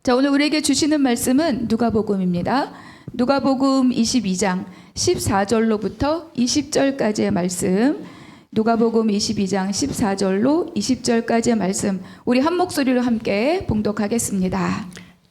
자, 오늘 우리에게 주시는 말씀은 누가복음입니다. 누가복음 22장 14절로부터 20절까지의 말씀. 누가복음 22장 14절로 20절까지의 말씀. 우리 한 목소리로 함께 봉독하겠습니다.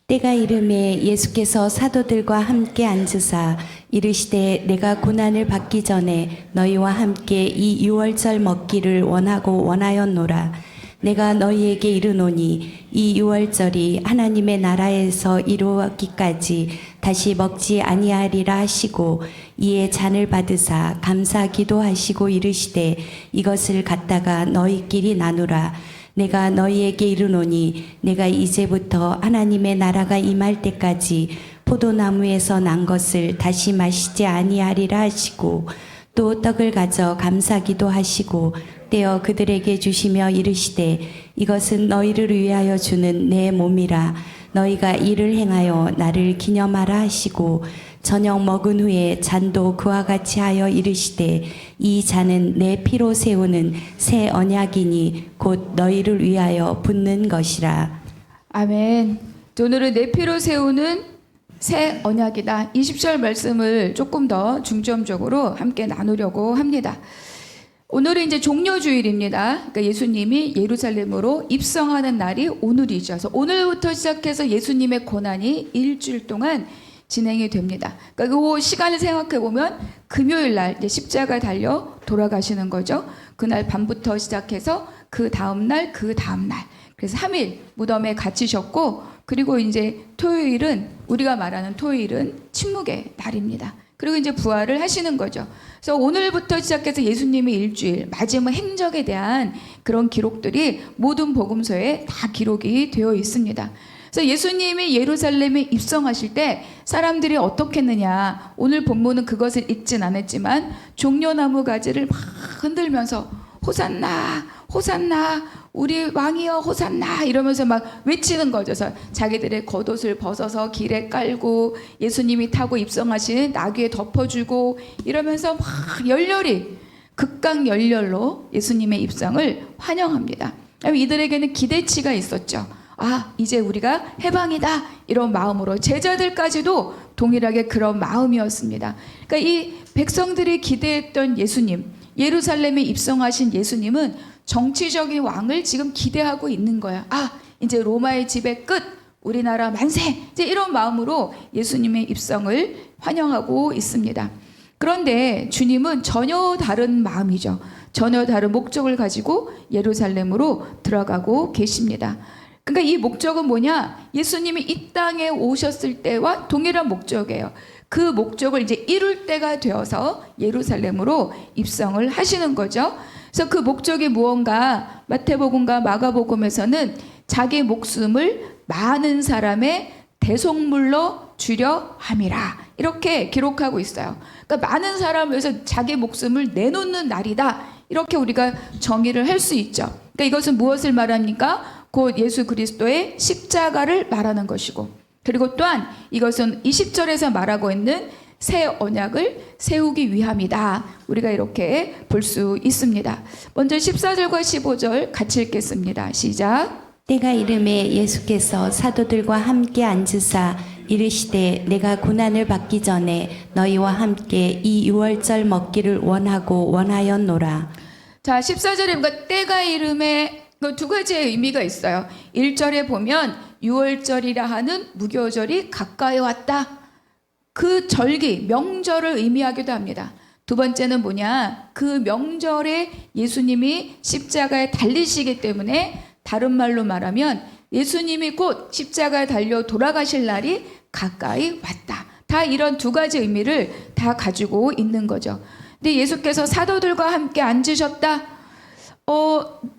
때가 이르매 예수께서 사도들과 함께 앉으사 이르시되 내가 고난을 받기 전에 너희와 함께 이 유월절 먹기를 원하였노라. 내가 너희에게 이르노니 이 유월절이 하나님의 나라에서 이루어지기까지 다시 먹지 아니하리라 하시고 이에 잔을 받으사 감사 기도하시고 이르시되 이것을 갖다가 너희끼리 나누라. 내가 너희에게 이르노니 내가 이제부터 하나님의 나라가 임할 때까지 포도나무에서 난 것을 다시 마시지 아니하리라 하시고 또 떡을 가져 감사기도 하시고 떼어 그들에게 주시며 이르시되 이것은 너희를 위하여 주는 내 몸이라. 너희가 이를 행하여 나를 기념하라 하시고 저녁 먹은 후에 잔도 그와 같이 하여 이르시되 이 잔은 내 피로 세우는 새 언약이니 곧 너희를 위하여 붓는 것이라. 아멘. 오늘은 내 피로 세우는 새 언약이다. 20절 말씀을 조금 더 중점적으로 함께 나누려고 합니다. 오늘은 이제 종려주일입니다. 그러니까 예수님이 예루살렘으로 입성하는 날이 오늘이죠. 그래서 오늘부터 시작해서 예수님의 고난이 일주일 동안 진행이 됩니다. 그러니까 그 시간을 생각해 보면 금요일 날 이제 십자가 달려 돌아가시는 거죠. 그날 밤부터 시작해서 그 다음 날. 그래서 3일 무덤에 갇히셨고, 그리고 이제 토요일은, 우리가 말하는 토요일은 침묵의 날입니다. 그리고 이제 부활을 하시는 거죠. 그래서 오늘부터 시작해서 예수님의 일주일, 마지막 행적에 대한 그런 기록들이 모든 복음서에 다 기록이 되어 있습니다. 그래서 예수님이 예루살렘에 입성하실 때 사람들이 어떻게 했느냐, 오늘 본문은 그것을 읽진 않았지만 종려나무 가지를 막 흔들면서 호산나 호산나 우리 왕이여 호산나 이러면서 막 외치는 거죠. 그래서 자기들의 겉옷을 벗어서 길에 깔고 예수님이 타고 입성하신 나귀에 덮어주고 이러면서 막 열렬히 극강열렬로 예수님의 입성을 환영합니다. 이들에게는 기대치가 있었죠. 아, 이제 우리가 해방이다 이런 마음으로 제자들까지도 동일하게 그런 마음이었습니다. 그러니까 이 백성들이 기대했던 예수님, 예루살렘에 입성하신 예수님은 정치적인 왕을 지금 기대하고 있는 거야. 아, 이제 로마의 지배 끝, 우리나라 만세, 이제 이런 마음으로 예수님의 입성을 환영하고 있습니다. 그런데 주님은 전혀 다른 마음이죠. 전혀 다른 목적을 가지고 예루살렘으로 들어가고 계십니다. 그러니까 이 목적은 뭐냐? 예수님이 이 땅에 오셨을 때와 동일한 목적이에요. 그 목적을 이제 이룰 때가 되어서 예루살렘으로 입성을 하시는 거죠. 그래서 그 목적이 무언가 마태복음과 마가복음에서는 자기 목숨을 많은 사람의 대속물로 주려 함이라 이렇게 기록하고 있어요. 그러니까 많은 사람을 위해서 자기 목숨을 내놓는 날이다 이렇게 우리가 정의를 할 수 있죠. 그러니까 이것은 무엇을 말합니까? 곧 예수 그리스도의 십자가를 말하는 것이고, 그리고 또한 이것은 20절에서 말하고 있는 새 언약을 세우기 위함이다. 우리가 이렇게 볼 수 있습니다. 먼저 14절과 15절 같이 읽겠습니다. 시작. 때가 이르매 예수께서 사도들과 함께 앉으사 이르시되 내가 고난을 받기 전에 너희와 함께 이 유월절 먹기를 원하였노라. 자, 14절에 때가 이름에 두 가지의 의미가 있어요. 1절에 보면 유월절이라 하는 무교절이 가까이 왔다. 그 절기, 명절을 의미하기도 합니다. 두 번째는 뭐냐? 그 명절에 예수님이 십자가에 달리시기 때문에 다른 말로 말하면 예수님이 곧 십자가에 달려 돌아가실 날이 가까이 왔다. 다 이런 두 가지 의미를 다 가지고 있는 거죠. 근데 예수께서 사도들과 함께 앉으셨다.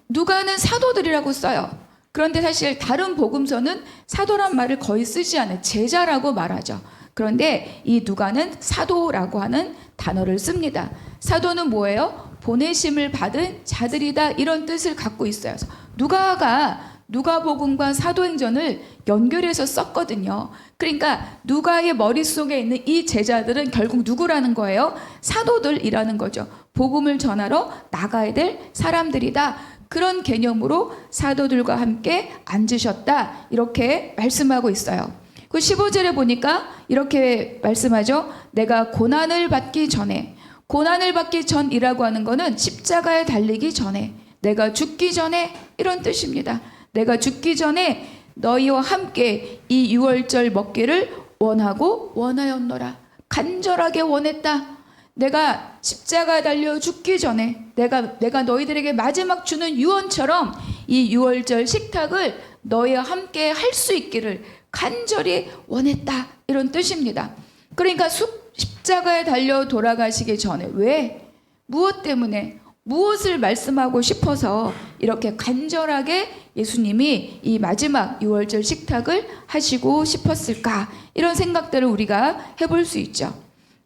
누가는 사도들이라고 써요. 그런데 사실 다른 복음서는 사도란 말을 거의 쓰지 않아요. 제자라고 말하죠. 그런데 이 누가는 사도라고 하는 단어를 씁니다. 사도는 뭐예요? 보내심을 받은 자들이다 이런 뜻을 갖고 있어요. 그래서 누가가 누가복음과 사도행전을 연결해서 썼거든요. 그러니까 누가의 머릿속에 있는 이 제자들은 결국 누구라는 거예요? 사도들이라는 거죠. 복음을 전하러 나가야 될 사람들이다. 그런 개념으로 사도들과 함께 앉으셨다. 이렇게 말씀하고 있어요. 그 15절에 보니까 이렇게 말씀하죠. 내가 고난을 받기 전에, 고난을 받기 전이라고 하는 거는 십자가에 달리기 전에, 내가 죽기 전에, 이런 뜻입니다. 내가 죽기 전에 너희와 함께 이 유월절 먹기를 원하고 원하였노라. 간절하게 원했다. 내가 십자가에 달려 죽기 전에 내가 너희들에게 마지막 주는 유언처럼 이 유월절 식탁을 너희와 함께 할 수 있기를 간절히 원했다. 이런 뜻입니다. 그러니까 십자가에 달려 돌아가시기 전에 왜? 무엇 때문에? 무엇을 말씀하고 싶어서 이렇게 간절하게 예수님이 이 마지막 유월절 식탁을 하시고 싶었을까? 이런 생각들을 우리가 해볼 수 있죠.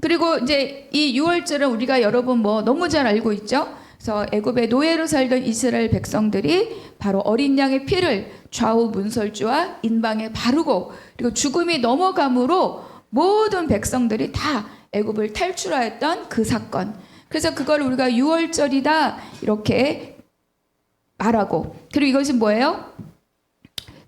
그리고 이제 이 유월절은 우리가 여러분 너무 잘 알고 있죠. 그래서 애굽의 노예로 살던 이스라엘 백성들이 바로 어린 양의 피를 좌우 문설주와 인방에 바르고 그리고 죽음이 넘어감으로 모든 백성들이 다 애굽을 탈출하였던 그 사건. 그래서 그걸 우리가 유월절이다 이렇게 말하고, 그리고 이것은 뭐예요?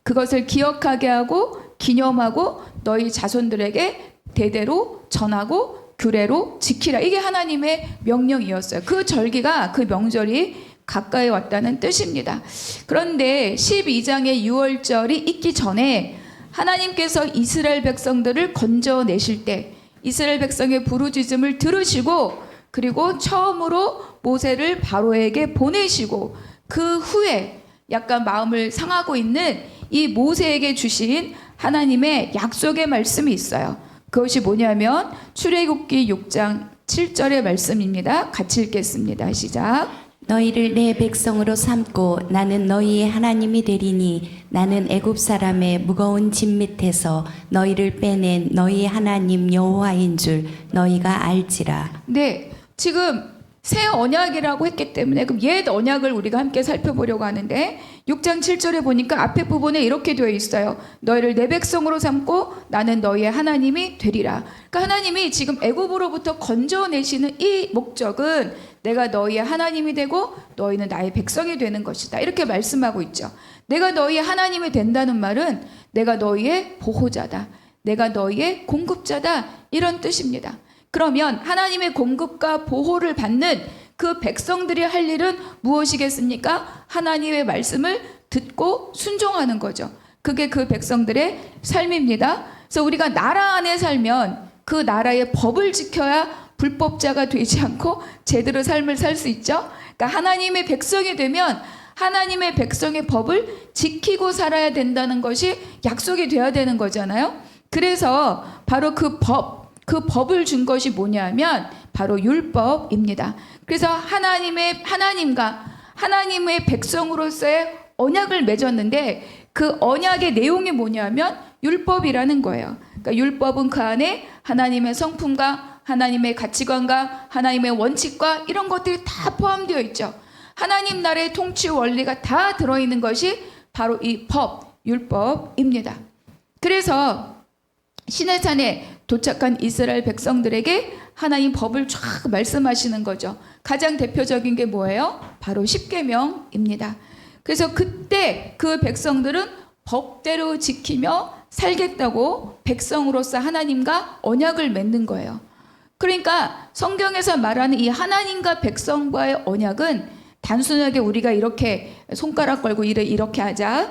그것을 기억하게 하고 기념하고 너희 자손들에게 대대로 전하고 규례로 지키라. 이게 하나님의 명령이었어요. 그 절기가, 그 명절이 가까이 왔다는 뜻입니다. 그런데 12장의 유월절이 있기 전에 하나님께서 이스라엘 백성들을 건져내실 때 이스라엘 백성의 부르짖음을 들으시고 그리고 처음으로 모세를 바로에게 보내시고 그 후에 약간 마음을 상하고 있는 이 모세에게 주신 하나님의 약속의 말씀이 있어요. 그것이 뭐냐면 출애굽기 6장 7절의 말씀입니다. 같이 읽겠습니다. 시작. 너희를 내 백성으로 삼고 나는 너희의 하나님이 되리니 나는 애굽 사람의 무거운 짐 밑에서 너희를 빼낸 너희의 하나님 여호와인 줄 너희가 알지라. 네, 지금 새 언약이라고 했기 때문에 그럼 옛 언약을 우리가 함께 살펴보려고 하는데 6장 7절에 보니까 앞에 부분에 이렇게 되어 있어요. 너희를 내 백성으로 삼고 나는 너희의 하나님이 되리라. 그러니까 하나님이 지금 애굽으로부터 건져내시는 이 목적은 내가 너희의 하나님이 되고 너희는 나의 백성이 되는 것이다. 이렇게 말씀하고 있죠. 내가 너희의 하나님이 된다는 말은 내가 너희의 보호자다. 내가 너희의 공급자다. 이런 뜻입니다. 그러면 하나님의 공급과 보호를 받는 그 백성들이 할 일은 무엇이겠습니까? 하나님의 말씀을 듣고 순종하는 거죠. 그게 그 백성들의 삶입니다. 그래서 우리가 나라 안에 살면 그 나라의 법을 지켜야 불법자가 되지 않고 제대로 삶을 살 수 있죠. 그러니까 하나님의 백성이 되면 하나님의 백성의 법을 지키고 살아야 된다는 것이 약속이 돼야 되는 거잖아요. 그래서 바로 그 법을 준 것이 뭐냐면 바로 율법입니다. 그래서 하나님과 하나님의 백성으로서의 언약을 맺었는데 그 언약의 내용이 뭐냐면 율법이라는 거예요. 그러니까 율법은 그 안에 하나님의 성품과 하나님의 가치관과 하나님의 원칙과 이런 것들이 다 포함되어 있죠. 하나님 나라의 통치 원리가 다 들어있는 것이 바로 이 법, 율법입니다. 그래서 시내산에 도착한 이스라엘 백성들에게 하나님 법을 쫙 말씀하시는 거죠. 가장 대표적인 게 뭐예요? 바로 십계명입니다. 그래서 그때 그 백성들은 법대로 지키며 살겠다고 백성으로서 하나님과 언약을 맺는 거예요. 그러니까 성경에서 말하는 이 하나님과 백성과의 언약은 단순하게 우리가 이렇게 손가락 걸고 이렇게 하자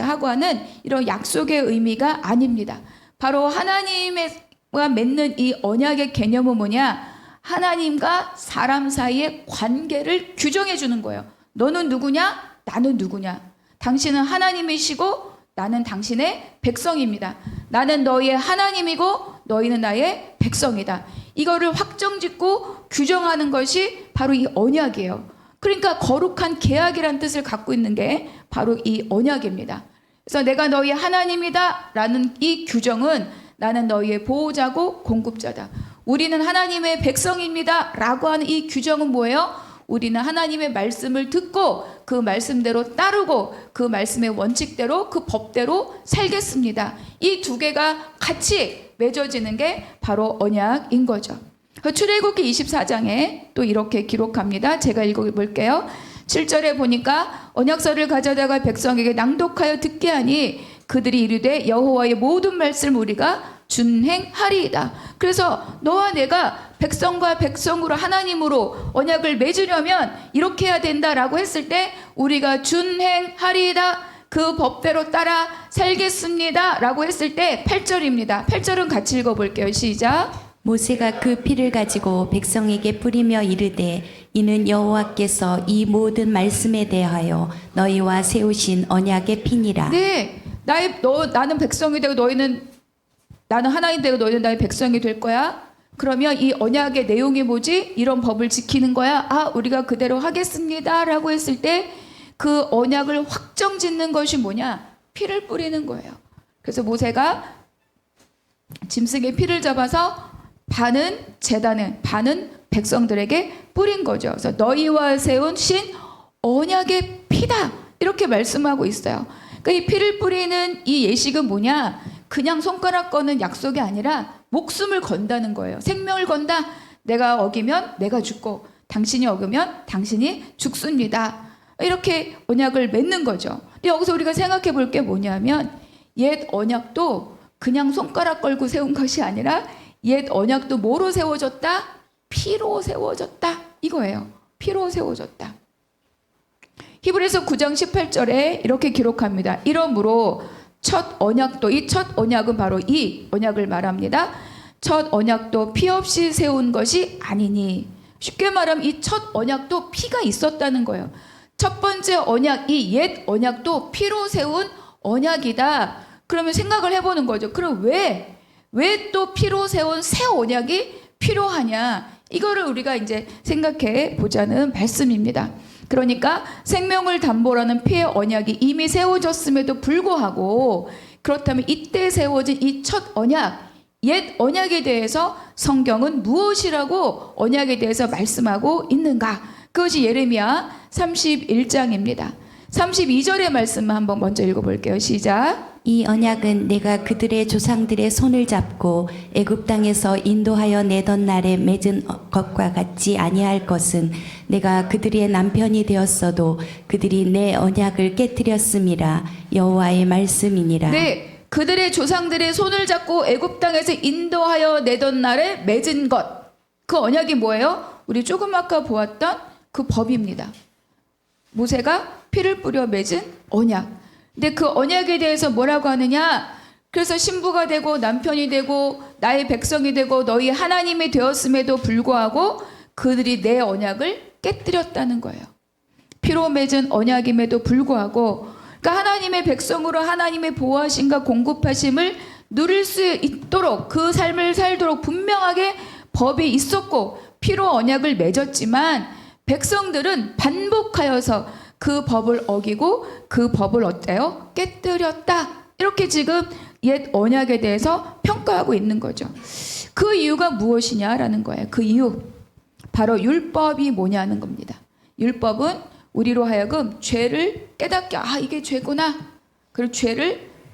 하고 하는 이런 약속의 의미가 아닙니다. 바로 하나님과 맺는 이 언약의 개념은 뭐냐? 하나님과 사람 사이의 관계를 규정해 주는 거예요. 너는 누구냐? 나는 누구냐? 당신은 하나님이시고 나는 당신의 백성입니다. 나는 너희의 하나님이고 너희는 나의 백성이다. 이거를 확정짓고 규정하는 것이 바로 이 언약이에요. 그러니까 거룩한 계약이라는 뜻을 갖고 있는 게 바로 이 언약입니다. 그래서 내가 너희의 하나님이다 라는 이 규정은 나는 너희의 보호자고 공급자다. 우리는 하나님의 백성입니다 라고 하는 이 규정은 뭐예요? 우리는 하나님의 말씀을 듣고 그 말씀대로 따르고 그 말씀의 원칙대로 그 법대로 살겠습니다. 이 두 개가 같이 맺어지는 게 바로 언약인 거죠. 출애굽기 24장에 또 이렇게 기록합니다. 제가 읽어볼게요. 7절에 보니까 언약서를 가져다가 백성에게 낭독하여 듣게 하니 그들이 이르되 여호와의 모든 말씀을 우리가 준행하리이다. 그래서 너와 내가 백성과 백성으로 하나님으로 언약을 맺으려면 이렇게 해야 된다라고 했을 때 우리가 준행하리이다. 그 법대로 따라 살겠습니다 라고 했을 때 8절입니다. 8절은 같이 읽어볼게요. 시작. 모세가 그 피를 가지고 백성에게 뿌리며 이르되 이는 여호와께서 이 모든 말씀에 대하여 너희와 세우신 언약의 피니라. 네, 나는 백성이 되고 나는 하나님 되고 너희는 나의 백성이 될 거야. 그러면 이 언약의 내용이 뭐지? 이런 법을 지키는 거야. 아, 우리가 그대로 하겠습니다 라고 했을 때 그 언약을 확정짓는 것이 뭐냐? 피를 뿌리는 거예요. 그래서 모세가 짐승의 피를 잡아서 반은 제단에, 반은 백성들에게 뿌린 거죠. 그래서 너희와 세운 신 언약의 피다 이렇게 말씀하고 있어요. 그러니까 이 피를 뿌리는 이 예식은 뭐냐? 그냥 손가락 거는 약속이 아니라 목숨을 건다는 거예요. 생명을 건다. 내가 어기면 내가 죽고 당신이 어기면 당신이 죽습니다. 이렇게 언약을 맺는 거죠. 근데 여기서 우리가 생각해 볼 게 뭐냐면 옛 언약도 그냥 손가락 걸고 세운 것이 아니라 옛 언약도 뭐로 세워졌다? 피로 세워졌다. 이거예요. 피로 세워졌다. 히브리서 9장 18절에 이렇게 기록합니다. 이러므로 첫 언약도, 이 첫 언약은 바로 이 언약을 말합니다. 첫 언약도 피 없이 세운 것이 아니니. 쉽게 말하면 이 첫 언약도 피가 있었다는 거예요. 첫 번째 언약, 이 옛 언약도 피로 세운 언약이다. 그러면 생각을 해보는 거죠. 그럼 왜 또 피로 세운 새 언약이 필요하냐? 이거를 우리가 이제 생각해 보자는 말씀입니다. 그러니까 생명을 담보로 하는 피의 언약이 이미 세워졌음에도 불구하고 그렇다면 이때 세워진 이 첫 언약, 옛 언약에 대해서 성경은 무엇이라고 언약에 대해서 말씀하고 있는가? 그것이 예레미야 31장입니다. 32절의 말씀만 한번 먼저 읽어볼게요. 시작. 이 언약은 내가 그들의 조상들의 손을 잡고 애굽 땅에서 인도하여 내던 날에 맺은 것과 같지 아니할 것은 내가 그들의 남편이 되었어도 그들이 내 언약을 깨뜨렸음이라. 여호와의 말씀이니라. 네, 그들의 조상들의 손을 잡고 애굽 땅에서 인도하여 내던 날에 맺은 것. 그 언약이 뭐예요? 우리 조금 아까 보았던 그 법입니다. 모세가 피를 뿌려 맺은 언약. 근데 그 언약에 대해서 뭐라고 하느냐? 그래서 신부가 되고 남편이 되고 나의 백성이 되고 너희 하나님이 되었음에도 불구하고 그들이 내 언약을 깨뜨렸다는 거예요. 피로 맺은 언약임에도 불구하고 그러니까 하나님의 백성으로 하나님의 보호하심과 공급하심을 누릴 수 있도록 그 삶을 살도록 분명하게 법이 있었고 피로 언약을 맺었지만 백성들은 반복하여서 그 법을 어기고 그 법을 어때요? 깨뜨렸다. 이렇게 지금 옛 언약에 대해서 평가하고 있는 거죠. 그 이유가 무엇이냐라는 거예요. 그 이유. 바로 율법이 뭐냐는 겁니다. 율법은 우리로 하여금 죄를 깨닫게, 아, 이게 죄구나. 그리고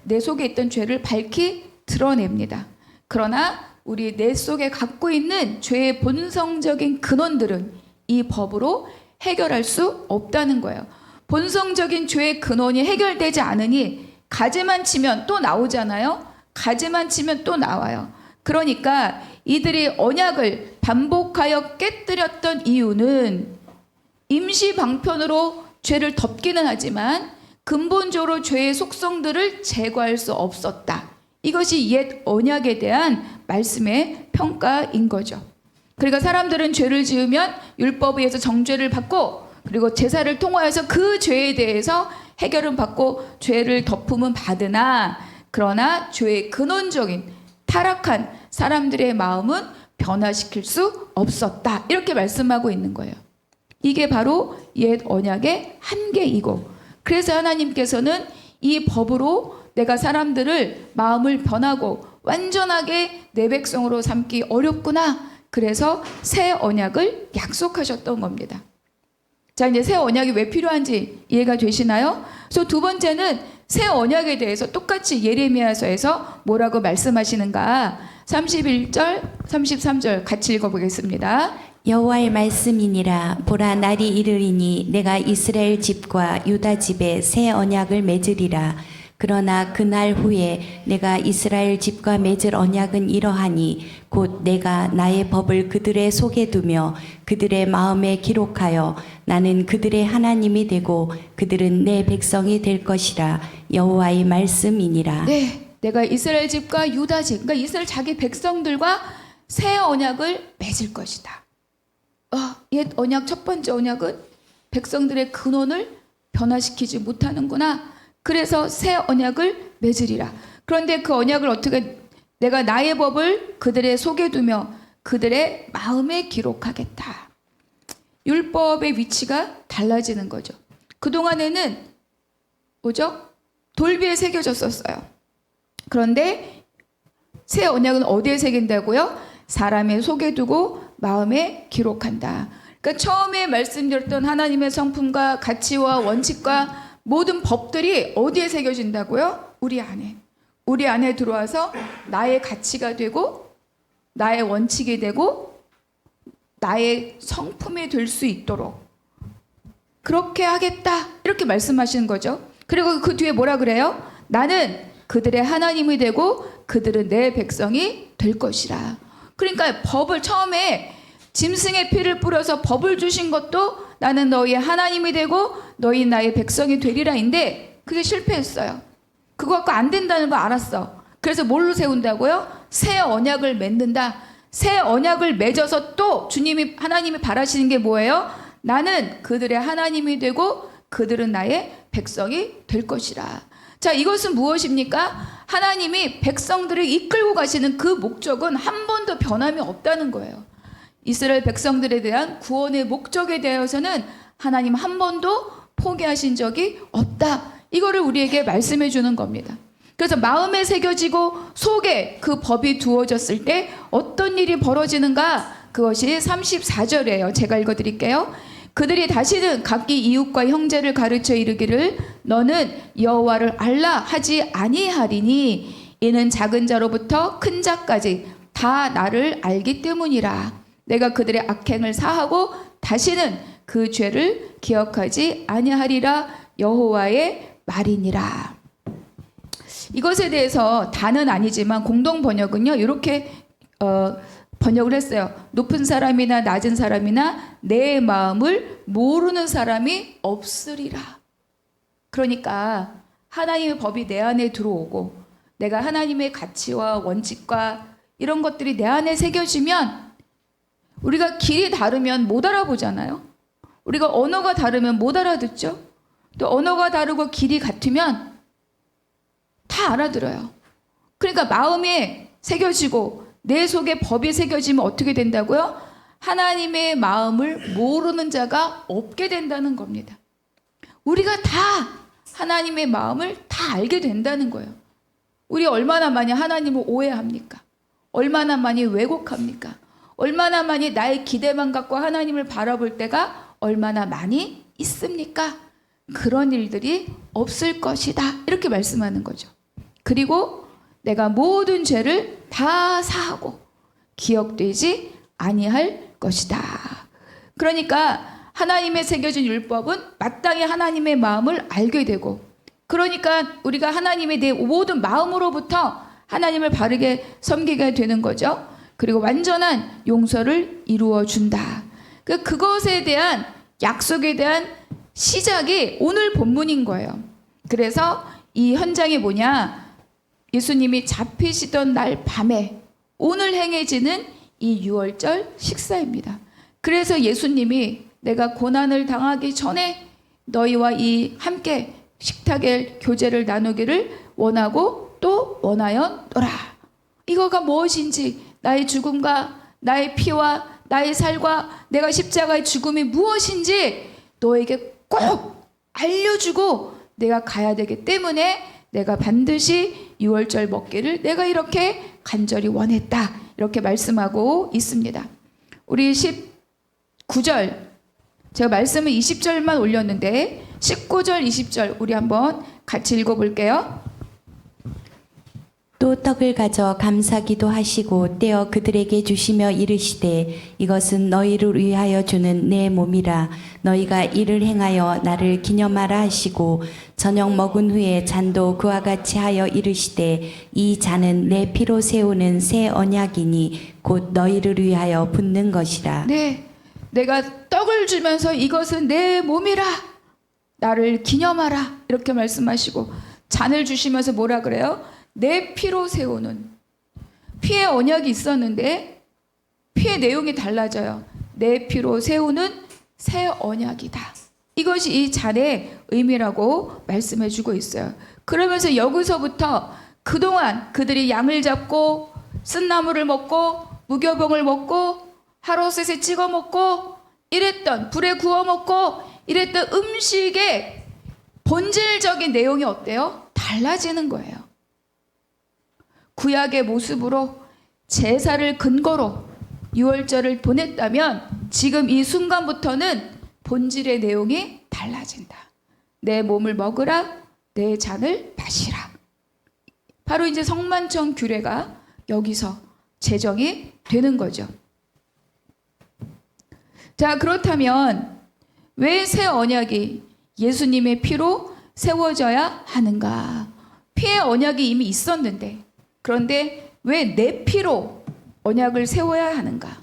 내 속에 있던 죄를 밝히 드러냅니다. 그러나 우리 내 속에 갖고 있는 죄의 본성적인 근원들은 이 법으로 해결할 수 없다는 거예요. 본성적인 죄의 근원이 해결되지 않으니 가지만 치면 또 나오잖아요. 가지만 치면 또 나와요. 그러니까 이들이 언약을 반복하여 깨뜨렸던 이유는 임시 방편으로 죄를 덮기는 하지만 근본적으로 죄의 속성들을 제거할 수 없었다. 이것이 옛 언약에 대한 말씀의 평가인 거죠. 그러니까 사람들은 죄를 지으면 율법에 의해서 정죄를 받고 그리고 제사를 통하여서 그 죄에 대해서 해결은 받고 죄를 덮음은 받으나 그러나 죄의 근원적인 타락한 사람들의 마음은 변화시킬 수 없었다. 이렇게 말씀하고 있는 거예요. 이게 바로 옛 언약의 한계이고 그래서 하나님께서는 이 법으로 내가 사람들을 마음을 변하고 완전하게 내 백성으로 삼기 어렵구나. 그래서 새 언약을 약속하셨던 겁니다. 자, 이제 새 언약이 왜 필요한지 이해가 되시나요? 그래서 두 번째는 새 언약에 대해서 똑같이 예레미야서에서 뭐라고 말씀하시는가? 31절, 33절 같이 읽어보겠습니다. 여호와의 말씀이니라. 보라, 날이 이르리니 내가 이스라엘 집과 유다 집에 새 언약을 맺으리라. 그러나 그날 후에 내가 이스라엘 집과 맺을 언약은 이러하니 곧 내가 나의 법을 그들의 속에 두며 그들의 마음에 기록하여 나는 그들의 하나님이 되고 그들은 내 백성이 될 것이라. 여호와의 말씀이니라. 네, 내가 이스라엘 집과 유다 집, 그러니까 이스라엘 자기 백성들과 새 언약을 맺을 것이다. 옛 언약, 첫 번째 언약은 백성들의 근원을 변화시키지 못하는구나. 그래서 새 언약을 맺으리라. 그런데 그 언약을 어떻게, 내가 나의 법을 그들의 속에 두며 그들의 마음에 기록하겠다. 율법의 위치가 달라지는 거죠. 그동안에는 뭐죠? 돌비에 새겨졌었어요. 그런데 새 언약은 어디에 새긴다고요? 사람의 속에 두고 마음에 기록한다. 그러니까 처음에 말씀드렸던 하나님의 성품과 가치와 원칙과 모든 법들이 어디에 새겨진다고요? 우리 안에. 우리 안에 들어와서 나의 가치가 되고 나의 원칙이 되고 나의 성품이 될 수 있도록 그렇게 하겠다. 이렇게 말씀하시는 거죠. 그리고 그 뒤에 뭐라 그래요? 나는 그들의 하나님이 되고 그들은 내 백성이 될 것이라. 그러니까 법을 처음에 짐승의 피를 뿌려서 법을 주신 것도 나는 너희의 하나님이 되고 너희 나의 백성이 되리라인데 그게 실패했어요. 그거 갖고 안 된다는 거 알았어. 그래서 뭘로 세운다고요? 새 언약을 맺는다. 새 언약을 맺어서 또 주님이 하나님이 바라시는 게 뭐예요? 나는 그들의 하나님이 되고 그들은 나의 백성이 될 것이라. 자, 이것은 무엇입니까? 하나님이 백성들을 이끌고 가시는 그 목적은 한 번도 변함이 없다는 거예요. 이스라엘 백성들에 대한 구원의 목적에 대해서는 하나님 한 번도 포기하신 적이 없다. 이거를 우리에게 말씀해 주는 겁니다. 그래서 마음에 새겨지고 속에 그 법이 두어졌을 때 어떤 일이 벌어지는가? 그것이 34절이에요. 제가 읽어드릴게요. 그들이 다시는 각기 이웃과 형제를 가르쳐 이르기를 너는 여호와를 알라 하지 아니하리니 이는 작은 자로부터 큰 자까지 다 나를 알기 때문이라. 내가 그들의 악행을 사하고 다시는 그 죄를 기억하지 아니하리라. 여호와의 말이니라. 이것에 대해서 다는 아니지만 공동 번역은요 이렇게 번역을 했어요. 높은 사람이나 낮은 사람이나 내 마음을 모르는 사람이 없으리라. 그러니까 하나님의 법이 내 안에 들어오고 내가 하나님의 가치와 원칙과 이런 것들이 내 안에 새겨지면 우리가 길이 다르면 못 알아보잖아요. 우리가 언어가 다르면 못 알아듣죠. 또 언어가 다르고 길이 같으면 다 알아들어요. 그러니까 마음에 새겨지고 내 속에 법이 새겨지면 어떻게 된다고요? 하나님의 마음을 모르는 자가 없게 된다는 겁니다. 우리가 다 하나님의 마음을 다 알게 된다는 거예요. 우리 얼마나 많이 하나님을 오해합니까? 얼마나 많이 왜곡합니까? 얼마나 많이 나의 기대만 갖고 하나님을 바라볼 때가 얼마나 많이 있습니까? 그런 일들이 없을 것이다. 이렇게 말씀하는 거죠. 그리고 내가 모든 죄를 다 사하고 기억되지 아니할 것이다. 그러니까 하나님의 새겨진 율법은 마땅히 하나님의 마음을 알게 되고 그러니까 우리가 하나님에 대해 모든 마음으로부터 하나님을 바르게 섬기게 되는 거죠. 그리고 완전한 용서를 이루어 준다. 그것에 대한 약속에 대한 시작이 오늘 본문인 거예요. 그래서 이 현장이 뭐냐? 예수님이 잡히시던 날 밤에 오늘 행해지는 이 유월절 식사입니다. 그래서 예수님이 내가 고난을 당하기 전에 너희와 이 함께 식탁의 교제를 나누기를 원하고 또 원하였노라. 이거가 무엇인지 나의 죽음과 나의 피와 나의 살과 내가 십자가의 죽음이 무엇인지 너에게 꼭 알려주고 내가 가야 되기 때문에 내가 반드시 유월절 먹기를 내가 이렇게 간절히 원했다. 이렇게 말씀하고 있습니다. 우리 19절 제가 말씀을 20절만 올렸는데 19절 20절 우리 한번 같이 읽어볼게요. 또 떡을 가져 감사기도 하시고 떼어 그들에게 주시며 이르시되 이것은 너희를 위하여 주는 내 몸이라. 너희가 이를 행하여 나를 기념하라 하시고 저녁 먹은 후에 잔도 그와 같이 하여 이르시되 이 잔은 내 피로 세우는 새 언약이니 곧 너희를 위하여 붓는 것이라. 네, 내가 떡을 주면서 이것은 내 몸이라. 나를 기념하라. 이렇게 말씀하시고 잔을 주시면서 뭐라 그래요? 내 피로 세우는. 피의 언약이 있었는데 피의 내용이 달라져요. 내 피로 세우는 새 언약이다. 이것이 이 잔의 의미라고 말씀해 주고 있어요. 그러면서 여기서부터 그동안 그들이 양을 잡고 쓴나물을 먹고 무교병을 먹고 하롯셋에 찍어 먹고 이랬던, 불에 구워 먹고 이랬던 음식의 본질적인 내용이 어때요? 달라지는 거예요. 구약의 모습으로 제사를 근거로 유월절을 보냈다면 지금 이 순간부터는 본질의 내용이 달라진다. 내 몸을 먹으라, 내 잔을 마시라. 바로 이제 성만청 규례가 여기서 제정이 되는 거죠. 자, 그렇다면 왜 새 언약이 예수님의 피로 세워져야 하는가? 피의 언약이 이미 있었는데, 그런데 왜 내 피로 언약을 세워야 하는가?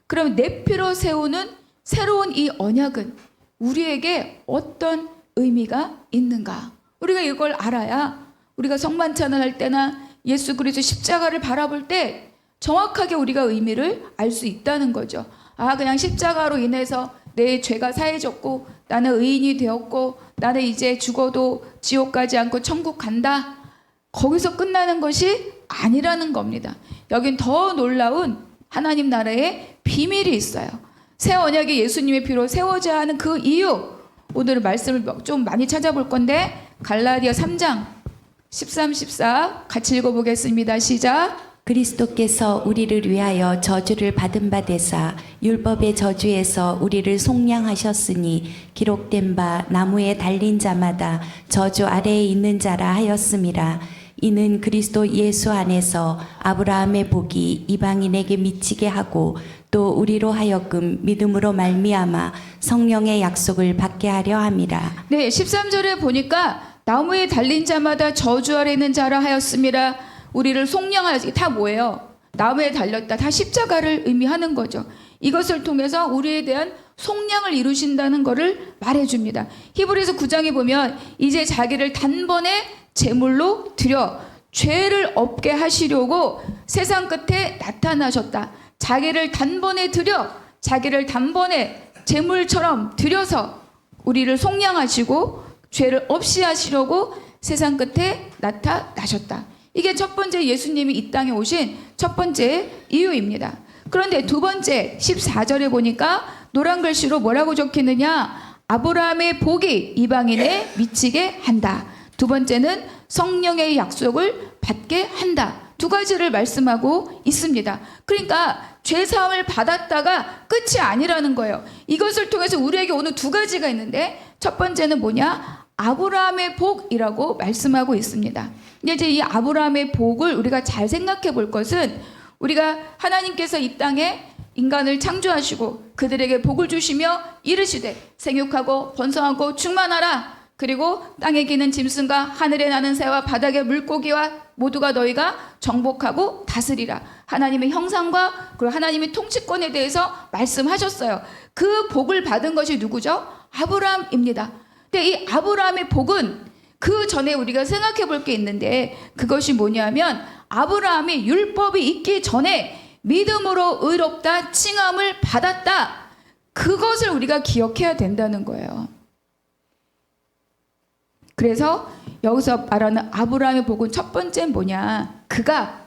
그럼 내 피로 세우는 새로운 이 언약은 우리에게 어떤 의미가 있는가? 우리가 이걸 알아야 우리가 성만찬을 할 때나 예수 그리스도 십자가를 바라볼 때 정확하게 우리가 의미를 알 수 있다는 거죠. 아, 그냥 십자가로 인해서 내 죄가 사해졌고 나는 의인이 되었고 나는 이제 죽어도 지옥 가지 않고 천국 간다. 거기서 끝나는 것이 아니라는 겁니다. 여긴 더 놀라운 하나님 나라의 비밀이 있어요. 새 언약이 예수님의 피로 세워져야 하는 그 이유, 오늘 말씀을 좀 많이 찾아볼 건데 갈라디아 3장 13, 14 같이 읽어보겠습니다. 시작. 그리스도께서 우리를 위하여 저주를 받은 바 되사 율법의 저주에서 우리를 속량하셨으니 기록된 바 나무에 달린 자마다 저주 아래에 있는 자라 하였음이라. 이는 그리스도 예수 안에서 아브라함의 복이 이방인에게 미치게 하고 또 우리로 하여금 믿음으로 말미암아 성령의 약속을 받게 하려 함이라. 네, 13절에 보니까 나무에 달린 자마다 저주 아래 있는 자라 하였음이라. 우리를 속량하지, 다 뭐예요? 나무에 달렸다. 다 십자가를 의미하는 거죠. 이것을 통해서 우리에 대한 속량을 이루신다는 것을 말해줍니다. 히브리서 9장에 보면 이제 자기를 단번에 제물로 드려 죄를 없게 하시려고 세상 끝에 나타나셨다. 자기를 단번에 드려, 자기를 단번에 제물처럼 드려서 우리를 속량하시고 죄를 없이 하시려고 세상 끝에 나타나셨다. 이게 첫 번째 예수님이 이 땅에 오신 첫 번째 이유입니다. 그런데 두 번째 14절에 보니까 노란 글씨로 뭐라고 적히느냐? 아브라함의 복이 이방인에 미치게 한다. 두 번째는 성령의 약속을 받게 한다. 두 가지를 말씀하고 있습니다. 그러니까 죄사함을 받았다가 끝이 아니라는 거예요. 이것을 통해서 우리에게 오는 두 가지가 있는데 첫 번째는 뭐냐? 아브라함의 복이라고 말씀하고 있습니다. 근데 이제 이 아브라함의 복을 우리가 잘 생각해 볼 것은 우리가 하나님께서 이 땅에 인간을 창조하시고 그들에게 복을 주시며 이르시되 생육하고 번성하고 충만하라. 그리고 땅에 기는 짐승과 하늘에 나는 새와 바닥의 물고기와 모두가 너희가 정복하고 다스리라. 하나님의 형상과 그리고 하나님의 통치권에 대해서 말씀하셨어요. 그 복을 받은 것이 누구죠? 아브라함입니다. 근데 이 아브라함의 복은 그 전에 우리가 생각해 볼 게 있는데 그것이 뭐냐면 아브라함이 율법이 있기 전에 믿음으로 의롭다 칭함을 받았다. 그것을 우리가 기억해야 된다는 거예요. 그래서 여기서 말하는 아브라함의 복은 첫 번째는 뭐냐? 그가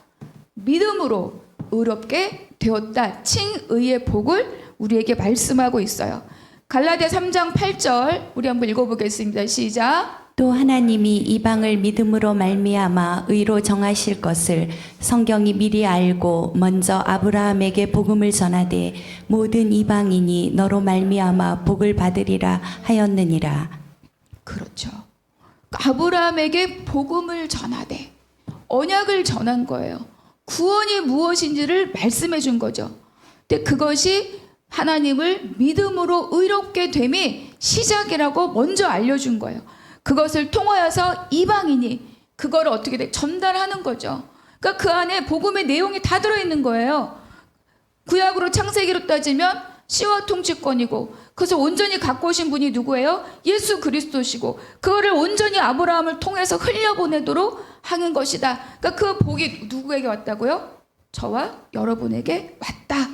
믿음으로 의롭게 되었다. 칭의의 복을 우리에게 말씀하고 있어요. 갈라디아 3장 8절 우리 한번 읽어보겠습니다. 시작. 또 하나님이 이방을 믿음으로 말미암아 의로 정하실 것을 성경이 미리 알고 먼저 아브라함에게 복음을 전하되 모든 이방인이 너로 말미암아 복을 받으리라 하였느니라. 그렇죠. 아브라함에게 복음을 전하되 언약을 전한 거예요. 구원이 무엇인지를 말씀해 준 거죠. 근데 그것이 하나님을 믿음으로 의롭게 됨이 시작이라고 먼저 알려준 거예요. 그것을 통하여서 이방인이 그걸 어떻게 전달하는 거죠. 그러니까 그 안에 복음의 내용이 다 들어있는 거예요. 구약으로 창세기로 따지면 씨와 통치권이고, 그것을 온전히 갖고 오신 분이 누구예요? 예수 그리스도시고, 그거를 온전히 아브라함을 통해서 흘려보내도록 하는 것이다. 그러니까 그 복이 누구에게 왔다고요? 저와 여러분에게 왔다.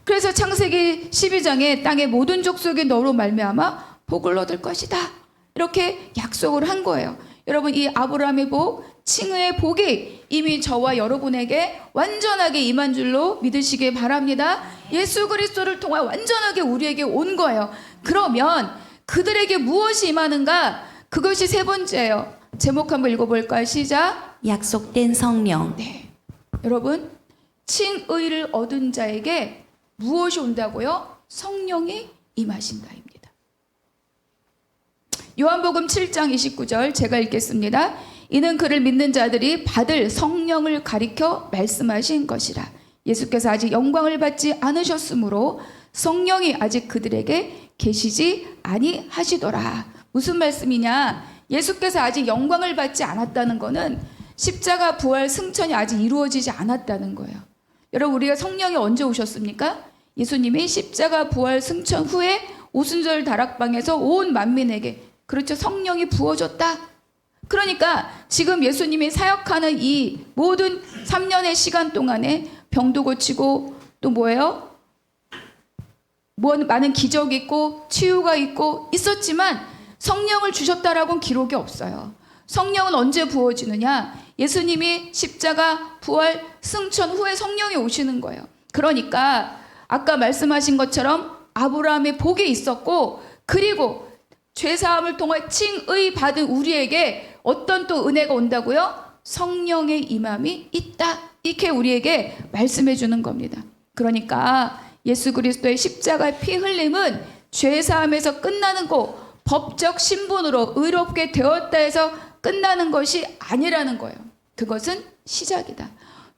그래서 창세기 12장에 땅의 모든 족속이 너로 말미암아 복을 얻을 것이다, 이렇게 약속을 한 거예요. 여러분, 이 아브라함의 복, 칭의의 복이 이미 저와 여러분에게 완전하게 임한 줄로 믿으시기 바랍니다. 예수 그리스도를 통해 완전하게 우리에게 온 거예요. 그러면 그들에게 무엇이 임하는가? 그것이 세 번째예요. 제목 한번 읽어볼까요? 시작. 약속된 성령. 네, 여러분, 칭의를 얻은 자에게 무엇이 온다고요? 성령이 임하신다입니다. 요한복음 7장 29절 제가 읽겠습니다. 이는 그를 믿는 자들이 받을 성령을 가리켜 말씀하신 것이라. 예수께서 아직 영광을 받지 않으셨으므로 성령이 아직 그들에게 계시지 아니하시더라. 무슨 말씀이냐? 예수께서 아직 영광을 받지 않았다는 것은 십자가 부활 승천이 아직 이루어지지 않았다는 거예요. 여러분, 우리가 성령이 언제 오셨습니까? 예수님이 십자가 부활 승천 후에 오순절 다락방에서 온 만민에게, 그렇죠, 성령이 부어졌다. 그러니까 지금 예수님이 사역하는 이 모든 3년의 시간 동안에 병도 고치고 또 뭐예요? 많은 기적이 있고 치유가 있고 있었지만 성령을 주셨다라고는 기록이 없어요. 성령은 언제 부어지느냐? 예수님이 십자가 부활 승천 후에 성령이 오시는 거예요. 그러니까 아까 말씀하신 것처럼 아브라함의 복이 있었고, 그리고 죄사함을 통해 칭의 받은 우리에게 어떤 또 은혜가 온다고요? 성령의 임함이 있다. 이렇게 우리에게 말씀해 주는 겁니다. 그러니까 예수 그리스도의 십자가의 피 흘림은 죄사함에서 끝나는 거, 법적 신분으로 의롭게 되었다 해서 끝나는 것이 아니라는 거예요. 그것은 시작이다.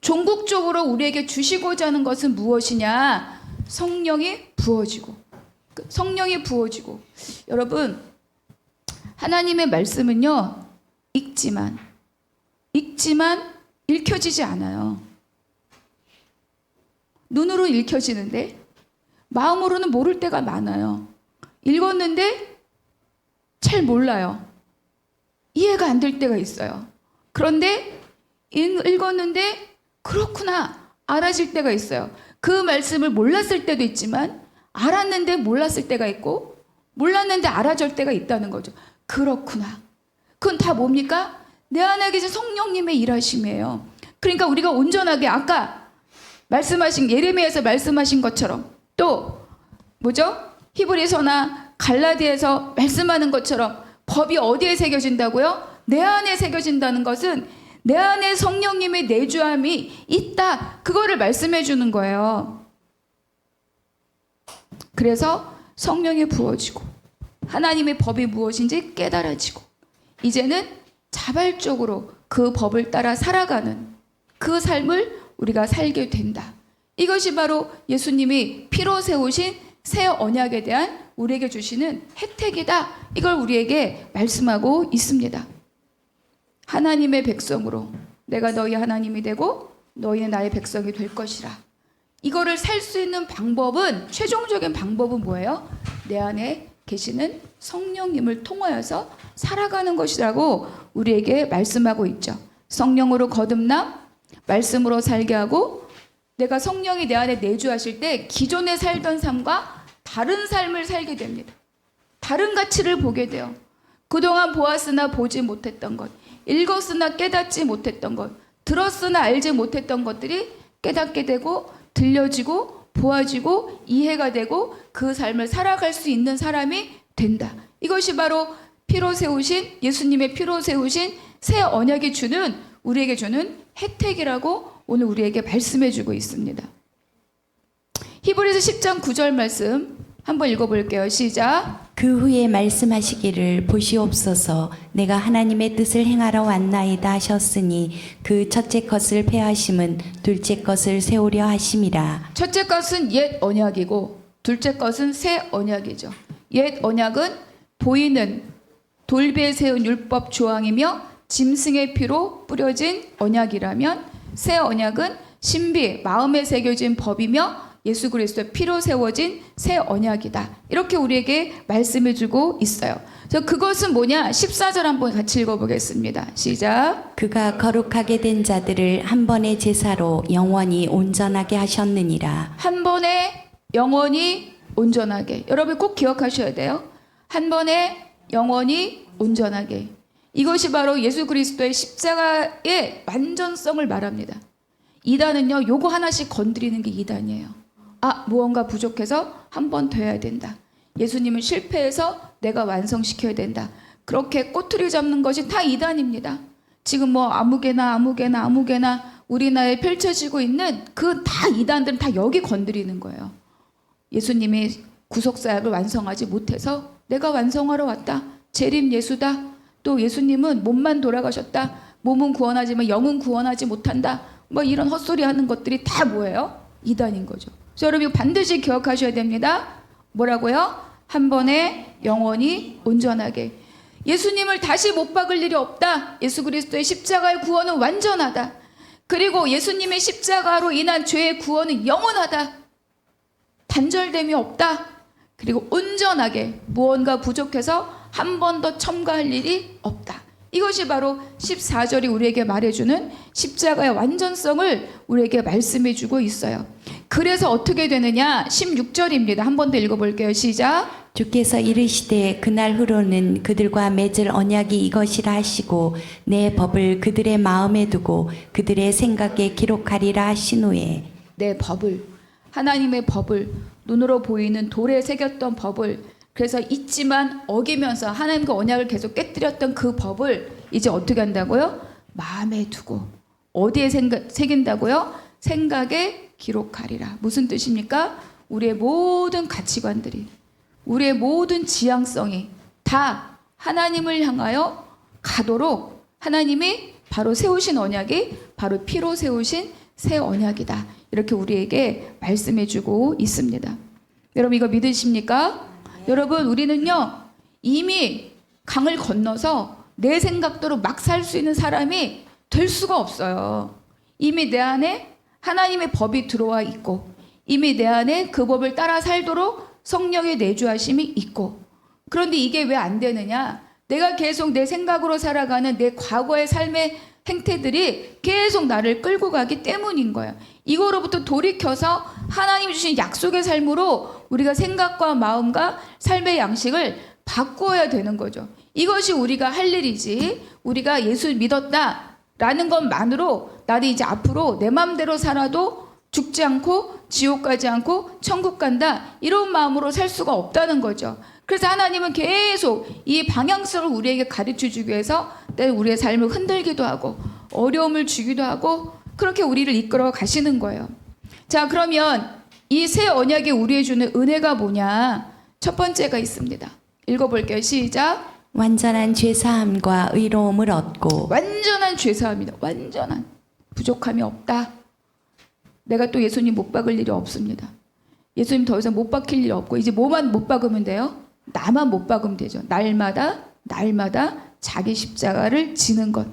종국적으로 우리에게 주시고자 하는 것은 무엇이냐? 성령이 부어지고, 성령이 부어지고. 여러분, 하나님의 말씀은요, 읽지만 읽혀지지 않아요. 눈으로 읽혀지는데 마음으로는 모를 때가 많아요. 읽었는데 잘 몰라요. 이해가 안 될 때가 있어요. 그런데 읽었는데 그렇구나, 알아질 때가 있어요. 그 말씀을 몰랐을 때도 있지만 알았는데 몰랐을 때가 있고, 몰랐는데 알아질 때가 있다는 거죠. 그렇구나. 그건 다 뭡니까? 내 안에 계신 성령님의 일하심이에요. 그러니까 우리가 온전하게 아까 말씀하신, 예레미야에서 말씀하신 것처럼, 또 뭐죠? 히브리서나 갈라디아에서 말씀하는 것처럼 법이 어디에 새겨진다고요? 내 안에 새겨진다는 것은 내 안에 성령님의 내주함이 있다. 그거를 말씀해 주는 거예요. 그래서 성령이 부어지고 하나님의 법이 무엇인지 깨달아지고, 이제는 자발적으로 그 법을 따라 살아가는 그 삶을 우리가 살게 된다. 이것이 바로 예수님이 피로 세우신 새 언약에 대한 우리에게 주시는 혜택이다. 이걸 우리에게 말씀하고 있습니다. 하나님의 백성으로 내가 너희 하나님이 되고 너희는 나의 백성이 될 것이라. 이거를 살 수 있는 방법은, 최종적인 방법은 뭐예요? 내 안에 계시는 성령님을 통하여서 살아가는 것이라고 우리에게 말씀하고 있죠. 성령으로 거듭남, 말씀으로 살게 하고, 내가 성령이 내 안에 내주하실 때 기존에 살던 삶과 다른 삶을 살게 됩니다. 다른 가치를 보게 돼요. 그동안 보았으나 보지 못했던 것, 읽었으나 깨닫지 못했던 것, 들었으나 알지 못했던 것들이 깨닫게 되고 들려지고 보아지고 이해가 되고 그 삶을 살아갈 수 있는 사람이 된다. 이것이 바로 피로 세우신, 예수님의 피로 세우신 새 언약이 주는, 우리에게 주는 혜택이라고 오늘 우리에게 말씀해 주고 있습니다. 히브리서 10장 9절 말씀 한번 읽어볼게요. 시작. 그 후에 말씀하시기를 보시옵소서 내가 하나님의 뜻을 행하러 왔나이다 하셨으니 그 첫째 것을 폐하심은 둘째 것을 세우려 하심이라. 첫째 것은 옛 언약이고 둘째 것은 새 언약이죠. 옛 언약은 보이는 돌비에 세운 율법 조항이며 짐승의 피로 뿌려진 언약이라면 새 언약은 신비 마음에 새겨진 법이며 예수 그리스도의 피로 세워진 새 언약이다. 이렇게 우리에게 말씀해주고 있어요. 그래서 그것은 뭐냐? 14절 한번 같이 읽어보겠습니다. 시작. 그가 거룩하게 된 자들을 한 번의 제사로 영원히 온전하게 하셨느니라. 한 번에 영원히 온전하게. 여러분 꼭 기억하셔야 돼요. 한 번에 영원히 온전하게. 이것이 바로 예수 그리스도의 십자가의 완전성을 말합니다. 이단은요, 요거 하나씩 건드리는 게 이단이에요. 아, 무언가 부족해서 한 번 더 해야 된다. 예수님은 실패해서 내가 완성시켜야 된다. 그렇게 꼬투리 잡는 것이 다 이단입니다. 지금 뭐 아무개나 우리나라에 펼쳐지고 있는 그 다 이단들은 다 여기 건드리는 거예요. 예수님이 구속사역을 완성하지 못해서 내가 완성하러 왔다. 재림 예수다. 또 예수님은 몸만 돌아가셨다. 몸은 구원하지만 영은 구원하지 못한다. 뭐 이런 헛소리 하는 것들이 다 뭐예요? 이단인 거죠. 그래서 여러분 반드시 기억하셔야 됩니다. 뭐라고요? 한 번에 영원히 온전하게. 예수님을 다시 못 박을 일이 없다. 예수 그리스도의 십자가의 구원은 완전하다. 그리고 예수님의 십자가로 인한 죄의 구원은 영원하다. 단절됨이 없다. 그리고 온전하게 무언가 부족해서 한 번 더 첨가할 일이 없다. 이것이 바로 14절이 우리에게 말해주는 십자가의 완전성을 우리에게 말씀해주고 있어요. 그래서 어떻게 되느냐? 16절입니다. 한 번 더 읽어볼게요. 시작. 주께서 이르시되 그날 후로는 그들과 맺을 언약이 이것이라 하시고 내 법을 그들의 마음에 두고 그들의 생각에 기록하리라 하신 후에. 내 법을, 하나님의 법을, 눈으로 보이는 돌에 새겼던 법을, 그래서 잊지만 어기면서 하나님과 언약을 계속 깨뜨렸던 그 법을 이제 어떻게 한다고요? 마음에 두고. 어디에 새긴다고요? 생각에 기록하리라. 무슨 뜻입니까? 우리의 모든 가치관들이, 우리의 모든 지향성이 다 하나님을 향하여 가도록 하나님이 바로 세우신 언약이 바로 피로 세우신 새 언약이다. 이렇게 우리에게 말씀해주고 있습니다. 여러분 이거 믿으십니까? 여러분 우리는요 이미 강을 건너서 내 생각대로 막 살 수 있는 사람이 될 수가 없어요. 이미 내 안에 하나님의 법이 들어와 있고 이미 내 안에 그 법을 따라 살도록 성령의 내주하심이 있고, 그런데 이게 왜 안 되느냐? 내가 계속 내 생각으로 살아가는 내 과거의 삶의 행태들이 계속 나를 끌고 가기 때문인 거예요. 이거로부터 돌이켜서 하나님 주신 약속의 삶으로 우리가 생각과 마음과 삶의 양식을 바꾸어야 되는 거죠. 이것이 우리가 할 일이지, 우리가 예수 믿었다라는 것만으로 나는 이제 앞으로 내 마음대로 살아도 죽지 않고 지옥 가지 않고 천국 간다, 이런 마음으로 살 수가 없다는 거죠. 그래서 하나님은 계속 이 방향성을 우리에게 가르쳐 주기 위해서 우리의 삶을 흔들기도 하고 어려움을 주기도 하고 그렇게 우리를 이끌어 가시는 거예요. 자, 그러면 이 새 언약이 우리에게 주는 은혜가 뭐냐? 첫 번째가 있습니다. 읽어볼게요. 시작. 완전한 죄사함과 의로움을 얻고. 완전한 죄사함이다. 완전한 부족함이 없다. 내가 또 예수님 못 박을 일이 없습니다. 예수님 더 이상 못 박힐 일이 없고 이제 뭐만 못 박으면 돼요? 나만 못 박으면 되죠. 날마다 자기 십자가를 지는 것.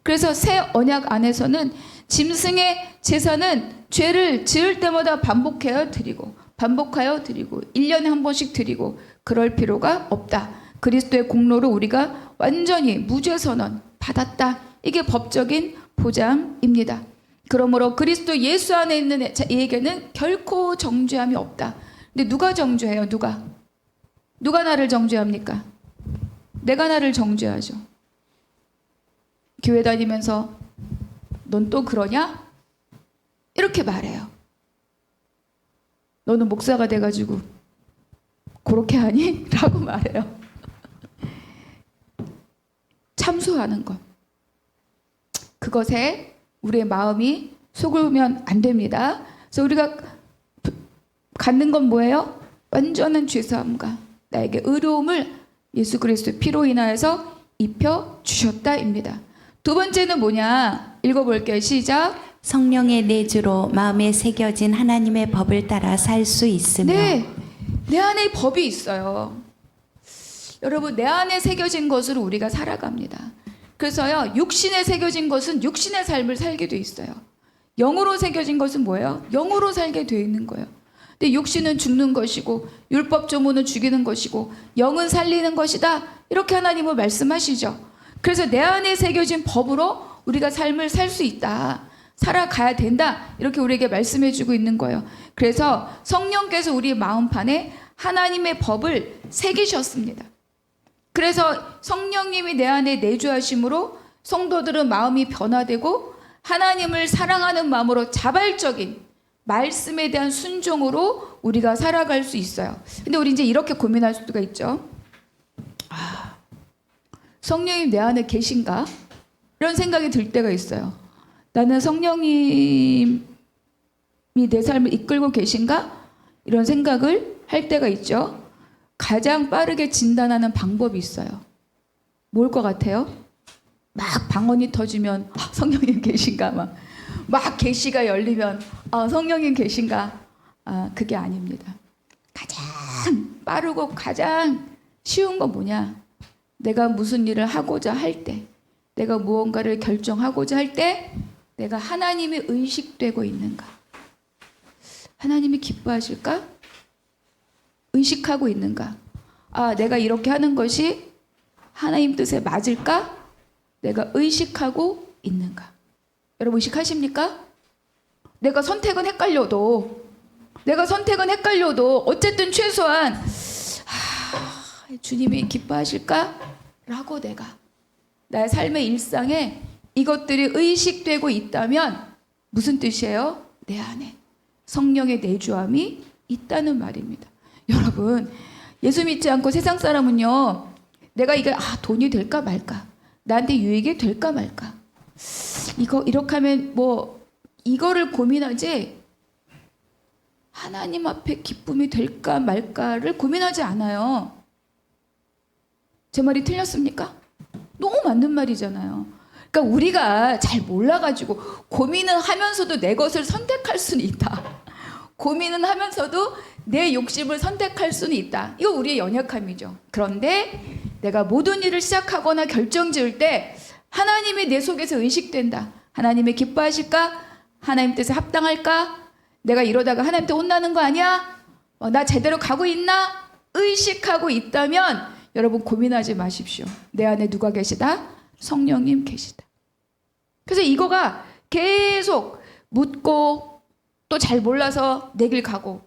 그래서 새 언약 안에서는 짐승의 제사는 죄를 지을 때마다 반복하여 드리고 1년에 한 번씩 드리고 그럴 필요가 없다. 그리스도의 공로로 우리가 완전히 무죄 선언 받았다. 이게 법적인 보장입니다. 그러므로 그리스도 예수 안에 있는 이에게는 결코 정죄함이 없다. 근데 누가 정죄해요? 누가 나를 정죄합니까? 내가 나를 정죄하죠. 교회 다니면서 넌 또 그러냐? 이렇게 말해요. 너는 목사가 돼가지고 그렇게 하니? 라고 말해요. 참소하는 것. 그것에 우리의 마음이 속으면 안 됩니다. 그래서 우리가 갖는 건 뭐예요? 완전한 죄사함과 나에게 의로움을 예수 그리스도의 피로 인하여서 입혀 주셨다입니다. 두 번째는 뭐냐? 읽어볼게요. 시작. 성령의 내주로 마음에 새겨진 하나님의 법을 따라 살 수 있으며 네, 내 안에 법이 있어요. 여러분, 내 안에 새겨진 것으로 우리가 살아갑니다. 그래서요, 육신에 새겨진 것은 육신의 삶을 살게 돼 있어요. 영으로 새겨진 것은 뭐예요? 영으로 살게 돼 있는 거예요. 근데 육신은 죽는 것이고 율법 조문은 죽이는 것이고 영은 살리는 것이다. 이렇게 하나님은 말씀하시죠. 그래서 내 안에 새겨진 법으로 우리가 삶을 살 수 있다. 살아가야 된다. 이렇게 우리에게 말씀해 주고 있는 거예요. 그래서 성령께서 우리 마음판에 하나님의 법을 새기셨습니다. 그래서 성령님이 내 안에 내주하심으로 성도들은 마음이 변화되고 하나님을 사랑하는 마음으로 자발적인 말씀에 대한 순종으로 우리가 살아갈 수 있어요. 근데 우리 이제 이렇게 고민할 수가 있죠. 성령님 내 안에 계신가? 이런 생각이 들 때가 있어요. 나는 성령님이 내 삶을 이끌고 계신가? 이런 생각을 할 때가 있죠. 가장 빠르게 진단하는 방법이 있어요. 뭘 것 같아요? 막 방언이 터지면 성령님 계신가? 막 계시가 열리면 성령님 계신가? 그게 아닙니다. 가장 빠르고 가장 쉬운 건 뭐냐? 내가 무슨 일을 하고자 할 때, 내가 무언가를 결정하고자 할 때 내가 하나님이 의식되고 있는가? 하나님이 기뻐하실까? 의식하고 있는가? 내가 이렇게 하는 것이 하나님 뜻에 맞을까? 내가 의식하고 있는가? 여러분 의식하십니까? 내가 선택은 헷갈려도 어쨌든 최소한 주님이 기뻐하실까? 라고 내가 나의 삶의 일상에 이것들이 의식되고 있다면 무슨 뜻이에요? 내 안에 성령의 내주함이 있다는 말입니다. 여러분 예수 믿지 않고 세상 사람은요, 내가 이게 돈이 될까 말까, 나한테 유익이 될까 말까, 이렇게 하면 이거를 고민하지 하나님 앞에 기쁨이 될까 말까를 고민하지 않아요. 제 말이 틀렸습니까? 너무 맞는 말이잖아요. 그러니까 우리가 잘 몰라가지고 고민은 하면서도 내 것을 선택할 수는 있다. 고민은 하면서도 내 욕심을 선택할 수는 있다. 이거 우리의 연약함이죠. 그런데 내가 모든 일을 시작하거나 결정지을 때 하나님이 내 속에서 의식된다. 하나님이 기뻐하실까? 하나님 뜻에 합당할까? 내가 이러다가 하나님한테 혼나는 거 아니야? 나 제대로 가고 있나? 의식하고 있다면 여러분 고민하지 마십시오. 내 안에 누가 계시다? 성령님 계시다. 그래서 이거가 계속 묻고 또 잘 몰라서 내 길 가고,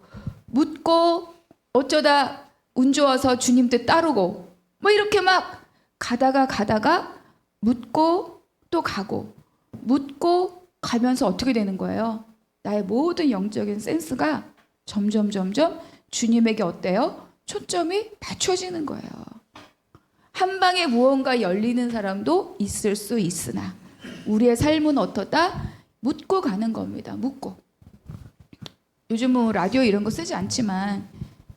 묻고 어쩌다 운 좋아서 주님 뜻 따르고, 이렇게 막 가다가 묻고 또 가고, 묻고 가면서 어떻게 되는 거예요? 나의 모든 영적인 센스가 점점 주님에게 어때요? 초점이 맞춰지는 거예요. 한 방에 무언가 열리는 사람도 있을 수 있으나 우리의 삶은 어떻다? 묻고 가는 겁니다. 묻고. 요즘은 라디오 이런 거 쓰지 않지만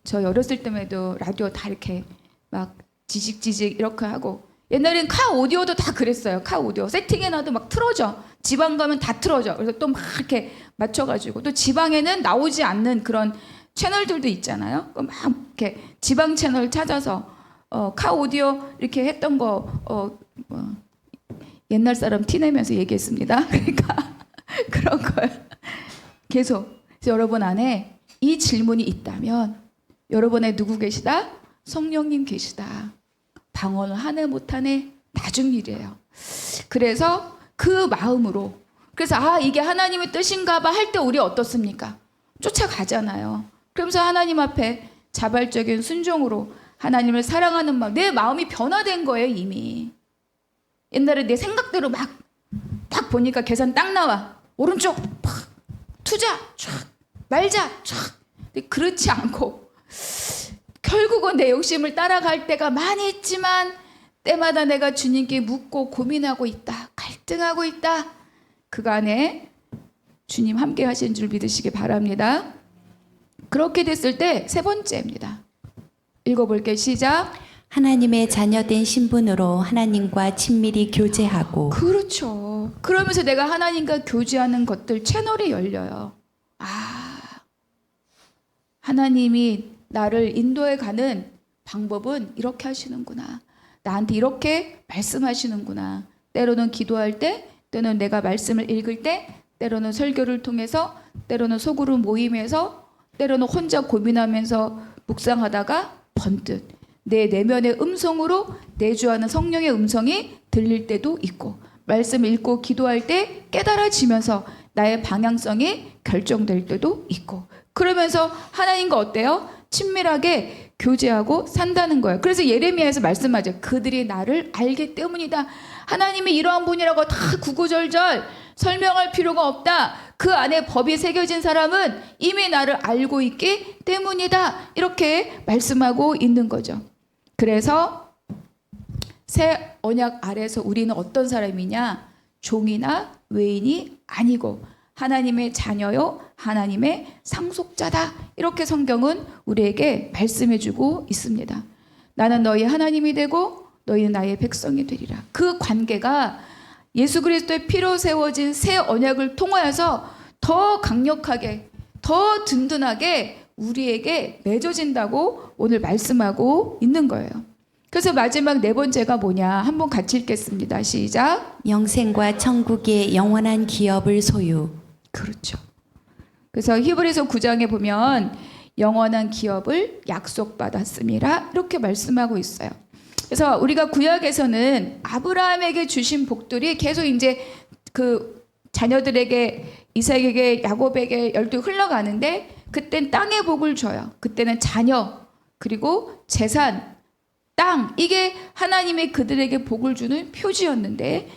저 어렸을 때에도 라디오 다 이렇게 막 지직지직 이렇게 하고, 옛날엔 카 오디오도 다 그랬어요. 카 오디오 세팅해놔도 막 틀어져. 지방 가면 다 틀어져. 그래서 또 막 이렇게 맞춰가지고, 또 지방에는 나오지 않는 그런 채널들도 있잖아요. 막 이렇게 지방 채널 찾아서 카 오디오 이렇게 했던 거 옛날 사람 티내면서 얘기했습니다. 그러니까 그런 거예요. 계속. 그래서 여러분 안에 이 질문이 있다면 여러분의 누구 계시다? 성령님 계시다. 방언을 하네 못하네 나중 일이에요. 그래서 그 마음으로, 그래서 이게 하나님의 뜻인가 봐 할 때 우리 어떻습니까? 쫓아가잖아요. 그러면서 하나님 앞에 자발적인 순종으로 하나님을 사랑하는 마음, 내 마음이 변화된 거예요. 이미 옛날에 내 생각대로 막 딱 보니까 계산 딱 나와. 오른쪽 팍 투자 촥 말자 촥. 근데 그렇지 않고 결국은 내 욕심을 따라갈 때가 많이 있지만 때마다 내가 주님께 묻고 고민하고 있다, 갈등하고 있다. 그간에 주님 함께 하신 줄 믿으시기 바랍니다. 그렇게 됐을 때 세 번째입니다. 읽어볼게요. 시작. 하나님의 자녀된 신분으로 하나님과 친밀히 교제하고. 그렇죠. 그러면서 내가 하나님과 교제하는 것들 채널이 열려요. 하나님이 나를 인도해 가는 방법은 이렇게 하시는구나. 나한테 이렇게 말씀하시는구나. 때로는 기도할 때, 때로는 내가 말씀을 읽을 때, 때로는 설교를 통해서, 때로는 소그룹 모임에서, 때로는 혼자 고민하면서 묵상하다가 번뜩 내 내면의 음성으로 내주하는 성령의 음성이 들릴 때도 있고, 말씀 읽고 기도할 때 깨달아지면서 나의 방향성이 결정될 때도 있고, 그러면서 하나님과 어때요? 친밀하게 교제하고 산다는 거예요. 그래서 예레미야에서 말씀하죠. 그들이 나를 알기 때문이다. 하나님이 이러한 분이라고 다 구구절절 설명할 필요가 없다. 그 안에 법이 새겨진 사람은 이미 나를 알고 있기 때문이다. 이렇게 말씀하고 있는 거죠. 그래서 새 언약 아래서 우리는 어떤 사람이냐? 종이나 외인이 아니고 하나님의 자녀요, 하나님의 상속자다. 이렇게 성경은 우리에게 말씀해주고 있습니다. 나는 너희 하나님이 되고 너희는 나의 백성이 되리라. 그 관계가 예수 그리스도의 피로 세워진 새 언약을 통하여서 더 강력하게, 더 든든하게 우리에게 맺어진다고 오늘 말씀하고 있는 거예요. 그래서 마지막 네 번째가 뭐냐? 한번 같이 읽겠습니다. 시작. 영생과 천국의 영원한 기업을 소유. 그렇죠. 그래서 히브리서 9장에 보면 영원한 기업을 약속받았음이라 이렇게 말씀하고 있어요. 그래서 우리가 구약에서는 아브라함에게 주신 복들이 계속 이제 그 자녀들에게, 이삭에게, 야곱에게 열두 흘러가는데, 그땐 땅의 복을 줘요. 그때는 자녀, 그리고 재산, 땅, 이게 하나님의 그들에게 복을 주는 표지였는데,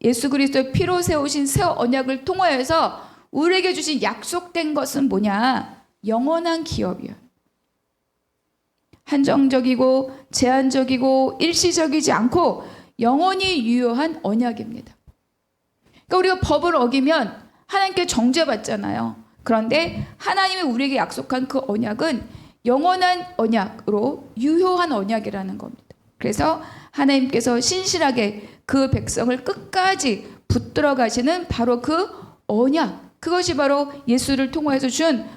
예수 그리스도의 피로 세우신 새 언약을 통하여서 우리에게 주신 약속된 것은 뭐냐? 영원한 기업이에요. 한정적이고 제한적이고 일시적이지 않고 영원히 유효한 언약입니다. 그러니까 우리가 법을 어기면 하나님께 정죄받잖아요. 그런데 하나님이 우리에게 약속한 그 언약은 영원한 언약으로 유효한 언약이라는 겁니다. 그래서 하나님께서 신실하게 그 백성을 끝까지 붙들어 가시는 바로 그 언약, 그것이 바로 예수를 통하여서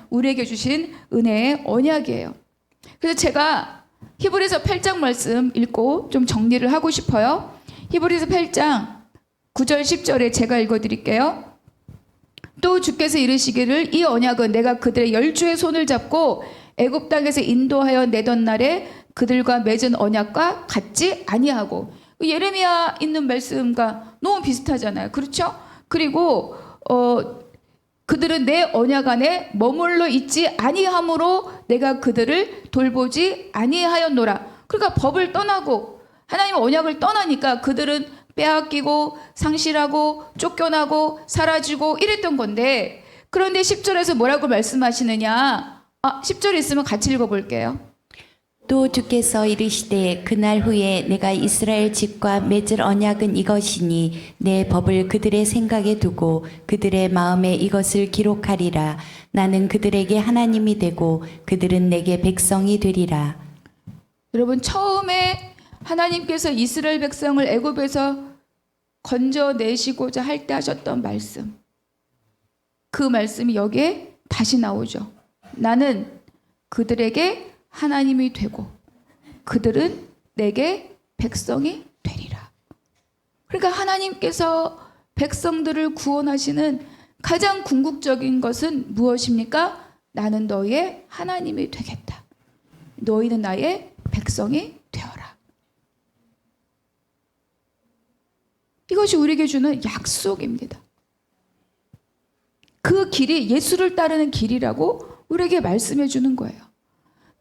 우리에게 주신 은혜의 언약이에요. 그래서 제가 히브리서 8장 말씀 읽고 좀 정리를 하고 싶어요. 히브리서 8장 9절 10절에 제가 읽어드릴게요. 또 주께서 이르시기를 이 언약은 내가 그들의 열주의 손을 잡고 애굽 땅에서 인도하여 내던 날에 그들과 맺은 언약과 같지 아니하고, 예레미야 있는 말씀과 너무 비슷하잖아요. 그렇죠? 그리고 그들은 내 언약 안에 머물러 있지 아니함으로 내가 그들을 돌보지 아니하였노라. 그러니까 법을 떠나고 하나님의 언약을 떠나니까 그들은 빼앗기고 상실하고 쫓겨나고 사라지고 이랬던 건데, 그런데 10절에서 뭐라고 말씀하시느냐? 10절 있으면 같이 읽어볼게요. 또 주께서 이르시되 그날 후에 내가 이스라엘 집과 맺을 언약은 이것이니 내 법을 그들의 생각에 두고 그들의 마음에 이것을 기록하리라. 나는 그들에게 하나님이 되고 그들은 내게 백성이 되리라. 여러분, 처음에 하나님께서 이스라엘 백성을 애굽에서 건져내시고자 할 때 하셨던 말씀, 그 말씀이 여기에 다시 나오죠. 나는 그들에게 하나님이 되고 그들은 내게 백성이 되리라. 그러니까 하나님께서 백성들을 구원하시는 가장 궁극적인 것은 무엇입니까? 나는 너희의 하나님이 되겠다. 너희는 나의 백성이 되어라. 이것이 우리에게 주는 약속입니다. 그 길이 예수를 따르는 길이라고 우리에게 말씀해 주는 거예요.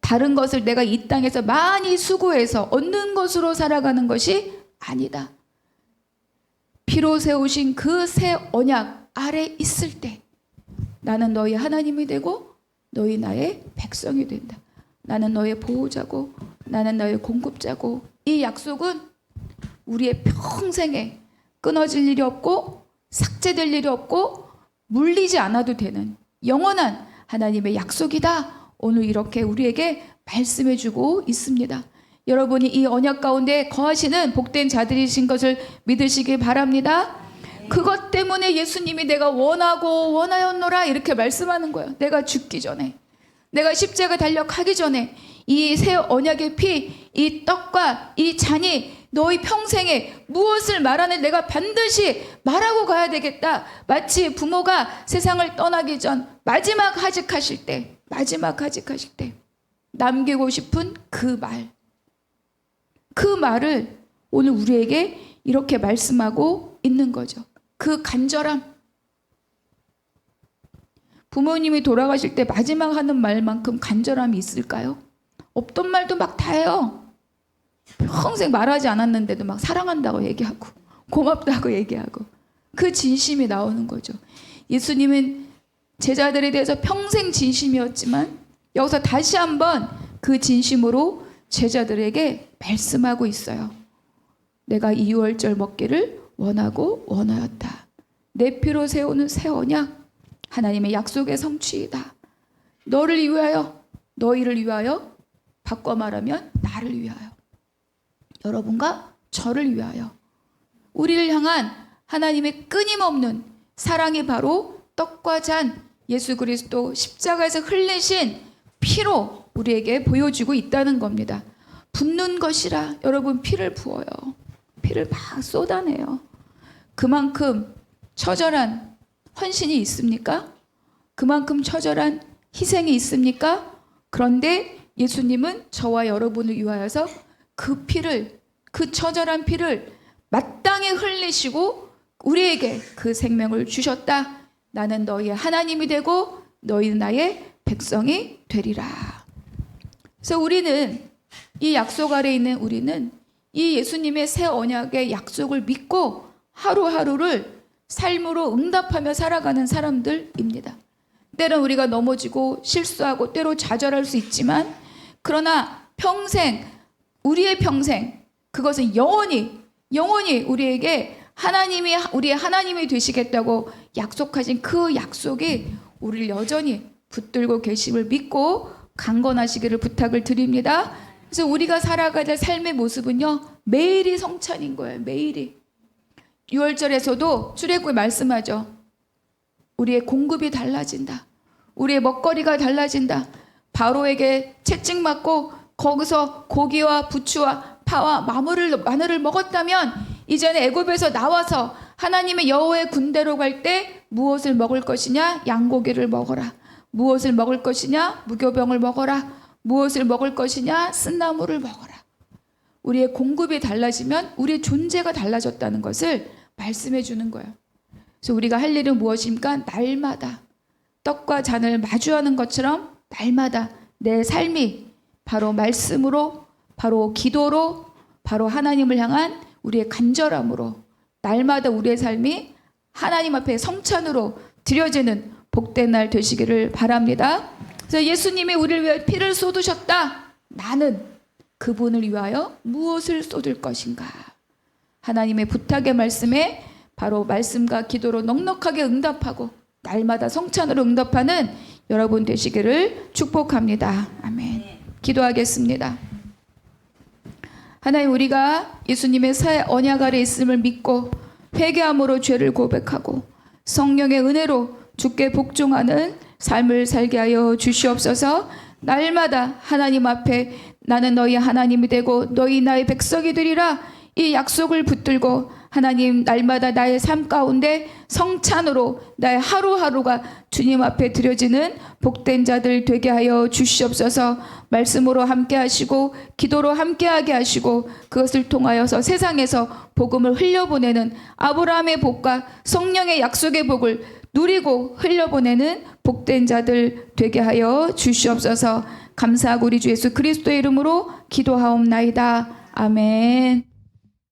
다른 것을 내가 이 땅에서 많이 수고해서 얻는 것으로 살아가는 것이 아니다. 피로 세우신 그 새 언약 아래 있을 때 나는 너희 하나님이 되고 너희 나의 백성이 된다. 나는 너의 보호자고 나는 너의 공급자고, 이 약속은 우리의 평생에 끊어질 일이 없고 삭제될 일이 없고 물리지 않아도 되는 영원한 하나님의 약속이다. 오늘 이렇게 우리에게 말씀해 주고 있습니다. 여러분이 이 언약 가운데 거하시는 복된 자들이신 것을 믿으시기 바랍니다. 그것 때문에 예수님이 내가 원하고 원하였노라 이렇게 말씀하는 거예요. 내가 죽기 전에, 내가 십자가 달려가기 전에 이 새 언약의 피, 이 떡과 이 잔이 너희 평생에 무엇을 말하는 내가 반드시 말하고 가야 되겠다. 마치 부모가 세상을 떠나기 전 마지막 하직하실 때 남기고 싶은 그 말을 오늘 우리에게 이렇게 말씀하고 있는 거죠. 그 간절함. 부모님이 돌아가실 때 마지막 하는 말만큼 간절함이 있을까요? 없던 말도 막 다 해요. 평생 말하지 않았는데도 막 사랑한다고 얘기하고 고맙다고 얘기하고 그 진심이 나오는 거죠. 예수님은 제자들에 대해서 평생 진심이었지만 여기서 다시 한번 그 진심으로 제자들에게 말씀하고 있어요. 내가 이 유월절 먹기를 원하고 원하였다. 내 피로 세우는 새 언약, 하나님의 약속의 성취이다. 너를 위하여, 너희를 위하여, 바꿔 말하면 나를 위하여, 여러분과 저를 위하여, 우리를 향한 하나님의 끊임없는 사랑이 바로 떡과 잔, 예수 그리스도 십자가에서 흘리신 피로 우리에게 보여주고 있다는 겁니다. 붓는 것이라. 여러분, 피를 부어요. 피를 막 쏟아내요. 그만큼 처절한 헌신이 있습니까? 그만큼 처절한 희생이 있습니까? 그런데 예수님은 저와 여러분을 위하여서 그 피를, 그 처절한 피를 마땅히 흘리시고 우리에게 그 생명을 주셨다. 나는 너희의 하나님이 되고 너희는 나의 백성이 되리라. 그래서 우리는, 이 약속 아래 있는 우리는 이 예수님의 새 언약의 약속을 믿고 하루하루를 삶으로 응답하며 살아가는 사람들입니다. 때론 우리가 넘어지고 실수하고 때로 좌절할 수 있지만, 그러나 평생, 우리의 평생, 그것은 영원히 우리에게 하나님이 우리의 하나님이 되시겠다고 약속하신 그 약속이 우리를 여전히 붙들고 계심을 믿고 강건하시기를 부탁을 드립니다. 그래서 우리가 살아가야 될 삶의 모습은요, 매일이 성찬인 거예요. 매일이. 6월절에서도 출애굽에 말씀하죠. 우리의 공급이 달라진다. 우리의 먹거리가 달라진다. 바로에게 채찍맞고 거기서 고기와 부추와 파와 마늘을 먹었다면 이제는 애굽에서 나와서 하나님의 여호와의 군대로 갈 때 무엇을 먹을 것이냐? 양고기를 먹어라. 무엇을 먹을 것이냐? 무교병을 먹어라. 무엇을 먹을 것이냐? 쓴나물을 먹어라. 우리의 공급이 달라지면 우리의 존재가 달라졌다는 것을 말씀해 주는 거예요. 그래서 우리가 할 일은 무엇입니까? 날마다 떡과 잔을 마주하는 것처럼 날마다 내 삶이 바로 말씀으로, 바로 기도로, 바로 하나님을 향한 우리의 간절함으로 날마다 우리의 삶이 하나님 앞에 성찬으로 드려지는 복된 날 되시기를 바랍니다. 그래서 예수님이 우리를 위해 피를 쏟으셨다. 나는 그분을 위하여 무엇을 쏟을 것인가? 하나님의 부탁의 말씀에 바로 말씀과 기도로 넉넉하게 응답하고 날마다 성찬으로 응답하는 여러분 되시기를 축복합니다. 아멘. 기도하겠습니다. 하나님, 우리가 예수님의 새 언약 아래 있음을 믿고 회개함으로 죄를 고백하고 성령의 은혜로 주께 복종하는 삶을 살게 하여 주시옵소서. 날마다 하나님 앞에 나는 너희 하나님이 되고 너희 나의 백성이 되리라 이 약속을 붙들고 하나님, 날마다 나의 삶 가운데 성찬으로 나의 하루하루가 주님 앞에 드려지는 복된 자들 되게 하여 주시옵소서. 말씀으로 함께 하시고 기도로 함께하게 하시고 그것을 통하여서 세상에서 복음을 흘려보내는 아브라함의 복과 성령의 약속의 복을 누리고 흘려보내는 복된 자들 되게 하여 주시옵소서. 감사하고 우리 주 예수 그리스도의 이름으로 기도하옵나이다. 아멘.